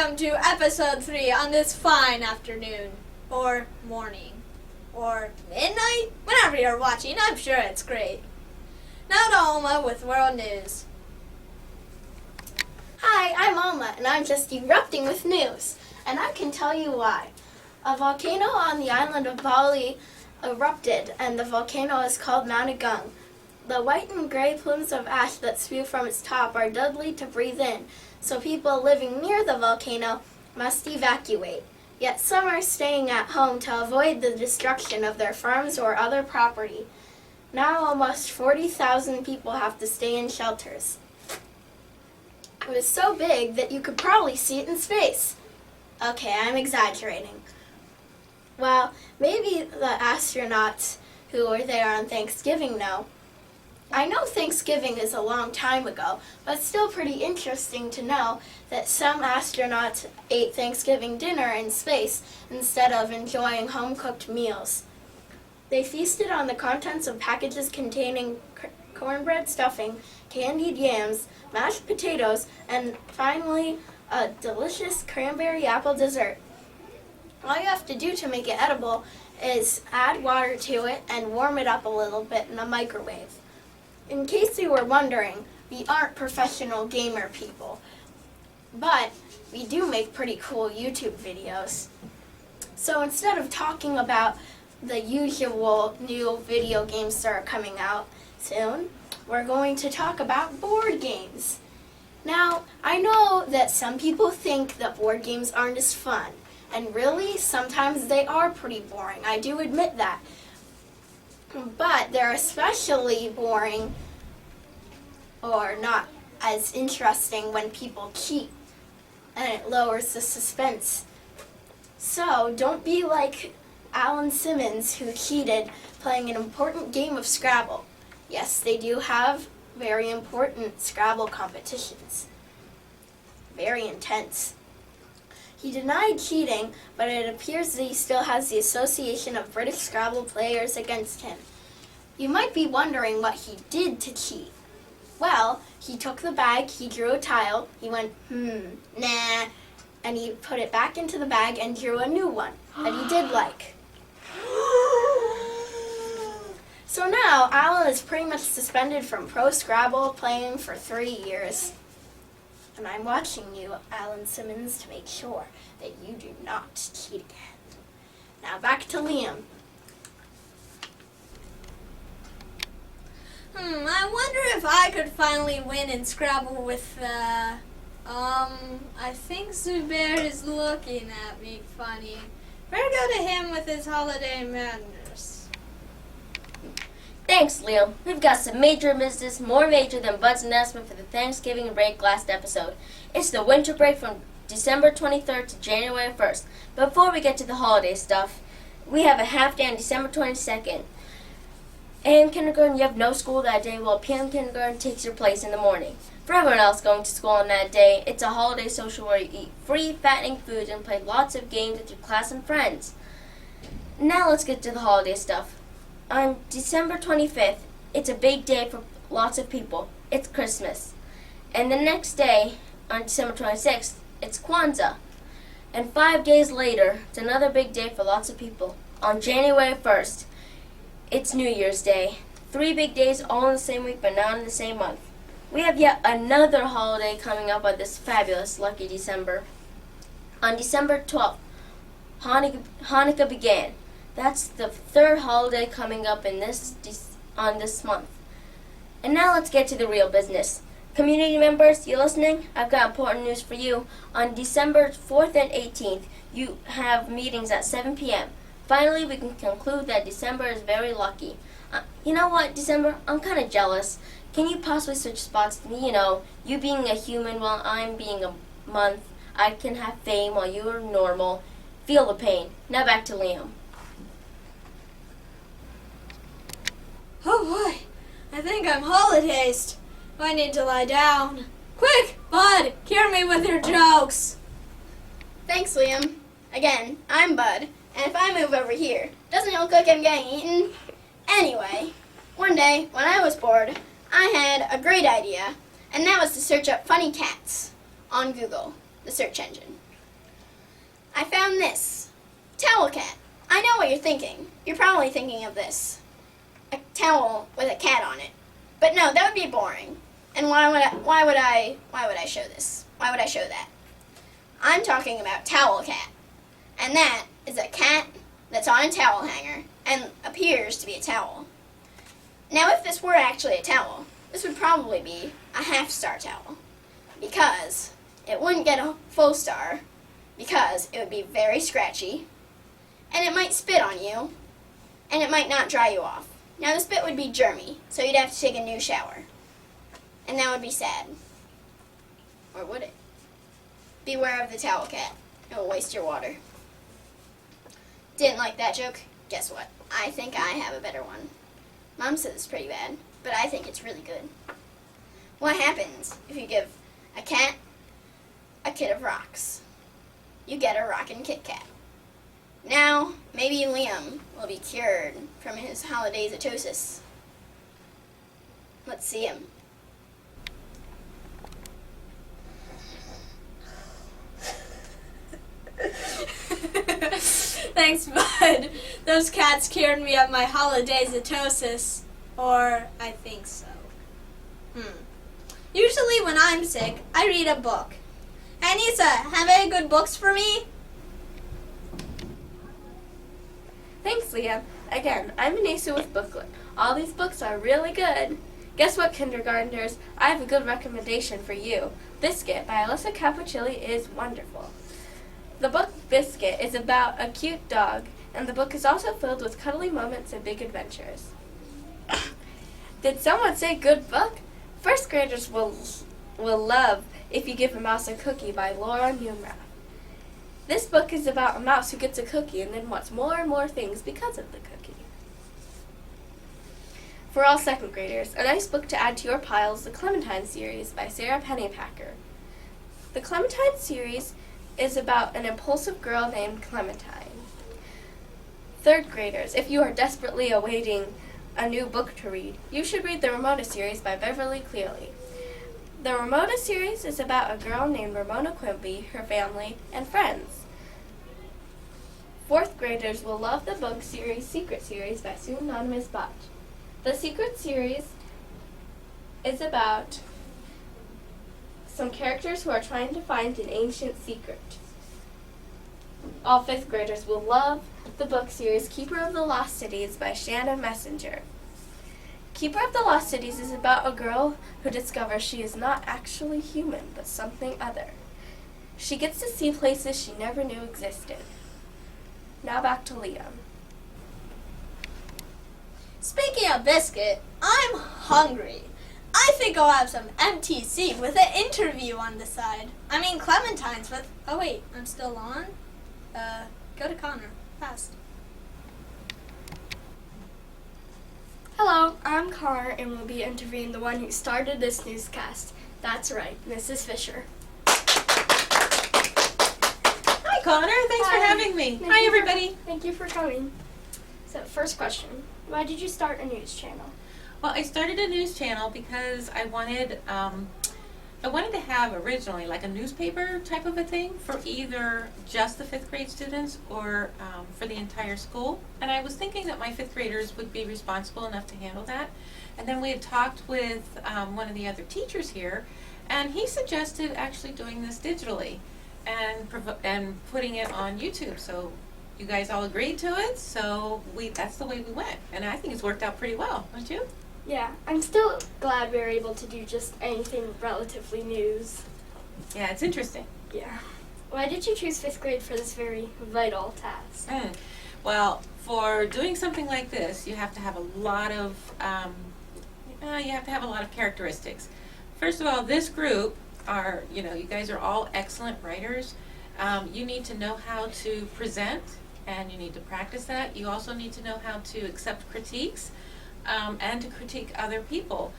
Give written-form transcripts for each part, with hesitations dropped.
welcome to episode 3 on this fine afternoon, or morning, or midnight, whenever you're watching. I'm sure it's great. Now to Alma with World News. Hi, I'm Alma, and I'm just erupting with news, and I can tell you why. A volcano on the island of Bali erupted, and the volcano is called Mount Agung. The white and gray plumes of ash that spew from its top are deadly to breathe in, so people living near the volcano must evacuate. Yet some are staying at home to avoid the destruction of their farms or other property. Now almost 40,000 people have to stay in shelters. It was so big that you could probably see it in space. Okay, I'm exaggerating. Well, maybe the astronauts who were there on Thanksgiving know. I know Thanksgiving is a long time ago, but still pretty interesting to know that some astronauts ate Thanksgiving dinner in space instead of enjoying home-cooked meals. They feasted on the contents of packages containing cornbread stuffing, candied yams, mashed potatoes, and finally a delicious cranberry apple dessert. All you have to do to make it edible is add water to it and warm it up a little bit in a microwave. In case you were wondering, we aren't professional gamer people, but we do make pretty cool YouTube videos. So instead of talking about the usual new video games that are coming out soon, we're going to talk about board games. Now, I know that some people think that board games aren't as fun, and really, sometimes they are pretty boring. I do admit that. But they're especially boring or not as interesting when people cheat, and it lowers the suspense. So don't be like Alan Simmons, who cheated playing an important game of Scrabble. Yes, they do have very important Scrabble competitions. Very intense. He denied cheating, but it appears that he still has the Association of British Scrabble Players against him. You might be wondering what he did to cheat. Well, he took the bag, he drew a tile, he went, nah, and he put it back into the bag and drew a new one that he did like. So now, Alan is pretty much suspended from pro Scrabble playing for 3 years. And I'm watching you, Alan Simmons, to make sure that you do not cheat again. Now back to Liam. I wonder if I could finally win in Scrabble with, I think Zubair is looking at me funny. Better go to him with his holiday madness. Thanks, Liam. We've got some major business, more major than Bud's announcement for the Thanksgiving break last episode. It's the winter break from December 23rd to January 1st. Before we get to the holiday stuff, we have a half day on December 22nd. And kindergarten, you have no school that day, while PM kindergarten takes your place in the morning. For everyone else going to school on that day, it's a holiday social where you eat free, fattening food and play lots of games with your class and friends. Now let's get to the holiday stuff. On December 25th, it's a big day for lots of people. It's Christmas. And the next day, on December 26th, it's Kwanzaa. And 5 days later, it's another big day for lots of people. On January 1st, it's New Year's Day. 3 big days all in the same week, but not in the same month. We have yet another holiday coming up on this fabulous, lucky December. On December 12th, Hanukkah began. That's the 3rd holiday coming up on this month. And now let's get to the real business. Community members, you listening? I've got important news for you. On December 4th and 18th, you have meetings at 7 p.m. Finally, we can conclude that December is very lucky. You know what, December? I'm kind of jealous. Can you possibly switch spots? You being a human while I'm being a month. I can have fame while you are normal. Feel the pain. Now back to Liam. Oh boy, I think I'm holidayed. I need to lie down. Quick, Bud, cure me with your jokes. Thanks, Liam. Again, I'm Bud, and if I move over here, doesn't it look like I'm getting eaten? Anyway, one day, when I was bored, I had a great idea, and that was to search up funny cats on Google, the search engine. I found this. Towel cat. I know what you're thinking. You're probably thinking of this. A towel with a cat on it. But no, that would be boring. And why would I show this? Why would I show that? I'm talking about Towel Cat. And that is a cat that's on a towel hanger and appears to be a towel. Now, if this were actually a towel, this would probably be a half-star towel. Because it wouldn't get a full star, because it would be very scratchy, and it might spit on you, and it might not dry you off. Now, the spit would be germy, so you'd have to take a new shower. And that would be sad. Or would it? Beware of the towel cat. It will waste your water. Didn't like that joke? Guess what? I think I have a better one. Mom said it's pretty bad, but I think it's really good. What happens if you give a cat a kit of rocks? You get a rockin' Kit Kat. Now, maybe Liam will be cured from his holidayzatosis. Let's see him. Thanks, bud. Those cats cured me of my holidayzatosis. Or, I think so. Usually when I'm sick, I read a book. Anissa, have any good books for me? Thanks, Liam. Again, I'm Anissa with Booklet. All these books are really good. Guess what, kindergartners? I have a good recommendation for you. Biscuit by Alyssa Capuchilli is wonderful. The book Biscuit is about a cute dog, and the book is also filled with cuddly moments and big adventures. Did someone say good book? First graders will love If You Give a Mouse a Cookie by Laura Newmrath. This book is about a mouse who gets a cookie and then wants more and more things because of the cookie. For all second graders, a nice book to add to your pile is the Clementine series by Sarah Pennypacker. The Clementine series is about an impulsive girl named Clementine. Third graders, if you are desperately awaiting a new book to read, you should read the Ramona series by Beverly Cleary. The Ramona series is about a girl named Ramona Quimby, her family, and friends. Fourth graders will love the book series Secret Series by Pseudonymous Botch. The Secret Series is about some characters who are trying to find an ancient secret. All fifth graders will love the book series Keeper of the Lost Cities by Shannon Messenger. Keeper of the Lost Cities is about a girl who discovers she is not actually human, but something other. She gets to see places she never knew existed. Now back to Liam. Speaking of biscuit, I'm hungry. I think I'll have some MTC with an interview on the side. I mean Clementine's with... Oh wait, I'm still on? Go to Connor. Fast. Hello, I'm Connor and will be interviewing the one who started this newscast. That's right, Mrs. Fisher. Hi, Connor. Thanks for having me. Hi, everybody. Thank you for coming. So, first question. Why did you start a news channel? Well, I started a news channel because I wanted to have originally like a newspaper type of a thing for either just the 5th grade students or for the entire school. And I was thinking that my 5th graders would be responsible enough to handle that. And then we had talked with one of the other teachers here, and he suggested actually doing this digitally and putting it on YouTube. So you guys all agreed to it, so that's the way we went. And I think it's worked out pretty well, don't you? Yeah, I'm still glad we were able to do just anything relatively news. Yeah, it's interesting. Yeah. Why did you choose 5th grade for this very vital task? Well, for doing something like this, you have to have a lot of characteristics. First of all, this group are, you guys are all excellent writers. You need to know how to present, and you need to practice that. You also need to know how to accept critiques. And to critique other people.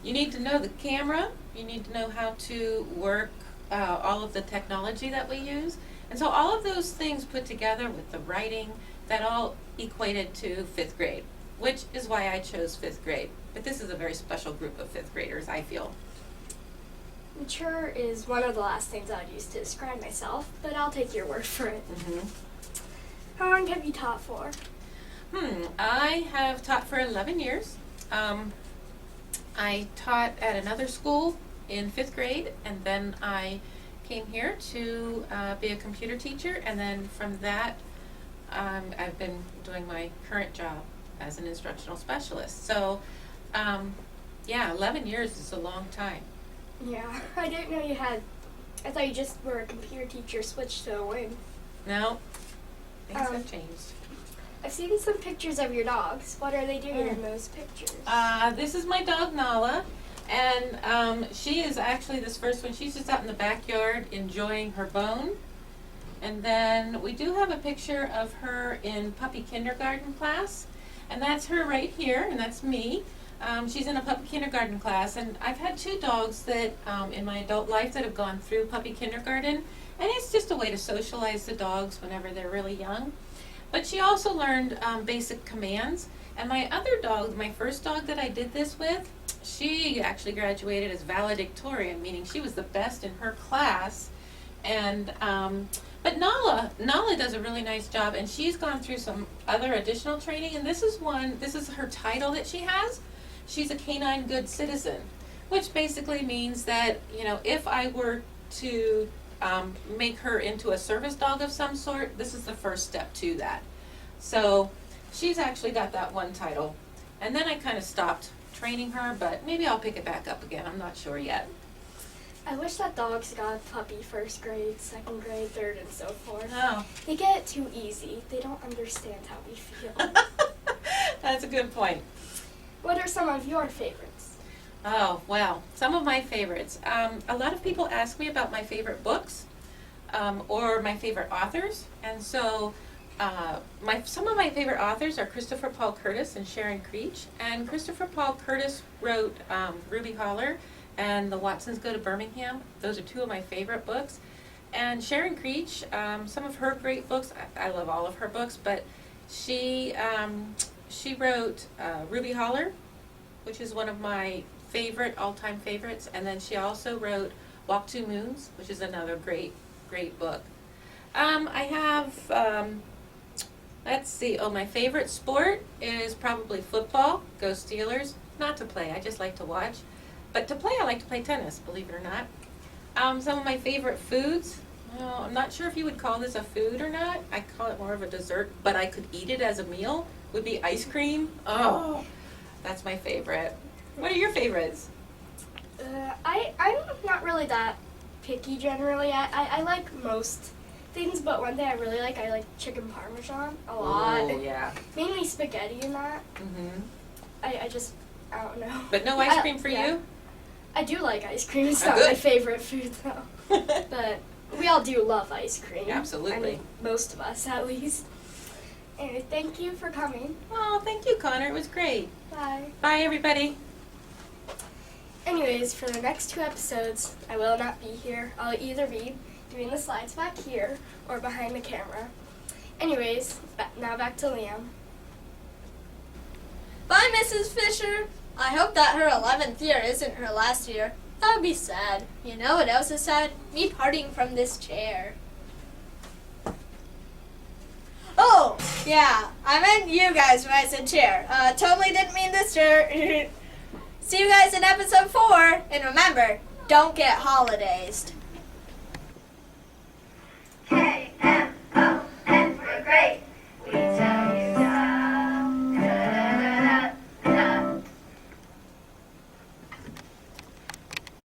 You need to know the camera, you need to know how to work all of the technology that we use. And so all of those things put together with the writing, that all equated to 5th grade, which is why I chose 5th grade. But this is a very special group of 5th graders, I feel. Mature is one of the last things I'd use to describe myself, but I'll take your word for it. How long have you taught for? I have taught for 11 years. I taught at another school in 5th grade, and then I came here to be a computer teacher, and then from that I've been doing my current job as an instructional specialist. So, 11 years is a long time. Yeah, I didn't know you had. I thought you just were a computer teacher switched to a wing. No, things have changed. I've seen some pictures of your dogs. What are they doing in those pictures? This is my dog Nala, and she is actually this first one. She's just out in the backyard enjoying her bone. And then we do have a picture of her in puppy kindergarten class, and that's her right here, and that's me. She's in a puppy kindergarten class, and I've had 2 dogs that in my adult life that have gone through puppy kindergarten, and it's just a way to socialize the dogs whenever they're really young. But she also learned basic commands, and my other dog, my first dog that I did this with, she actually graduated as valedictorian, meaning she was the best in her class. And but Nala does a really nice job, and she's gone through some other additional training, and this is her title that she has. She's a canine good citizen, which basically means that, if I were to make her into a service dog of some sort, this is the first step to that. So she's actually got that one title, and then I kind of stopped training her, but maybe I'll pick it back up again. I'm not sure yet. I wish that dogs got puppy 1st grade, 2nd grade, 3rd, and so forth. Oh. They get it too easy. They don't understand how we feel. That's a good point. What are some of your favorites? Oh, well, some of my favorites. A lot of people ask me about my favorite books or my favorite authors. And so some of my favorite authors are Christopher Paul Curtis and Sharon Creech. And Christopher Paul Curtis wrote Ruby Holler and The Watsons Go to Birmingham. Those are 2 of my favorite books. And Sharon Creech, some of her great books, I love all of her books, but she wrote Ruby Holler, which is one of my all-time favorites, and then she also wrote Walk 2 Moons, which is another great book. I have, let's see, my favorite sport is probably football. Go Steelers. Not to play, I just like to watch. But to play, I like to play tennis, believe it or not. Some of my favorite foods, well, I'm not sure if you would call this a food or not. I call it more of a dessert, but I could eat it as a meal, would be ice cream. Oh, that's my favorite. What are your favorites? I'm not really that picky generally. I like most things, but one thing I like chicken parmesan a lot. Oh, yeah. Mainly spaghetti and that. Mm-hmm. I don't know. But no ice cream for you? I do like ice cream. It's Oh, not good. my favorite food though. But we all do love ice cream. Absolutely. I mean, most of us at least. Anyway, thank you for coming. Oh, thank you, Connor. It was great. Bye. Bye, everybody. Anyways, for the next 2 episodes, I will not be here. I'll either be doing the slides back here or behind the camera. Anyways, now back to Liam. Bye, Mrs. Fisher. I hope that her 11th year isn't her last year. That would be sad. You know what else is sad? Me parting from this chair. Oh, yeah. I meant you guys when I said chair. Totally didn't mean this chair. See you guys in episode 4. And remember, don't get holidayzed.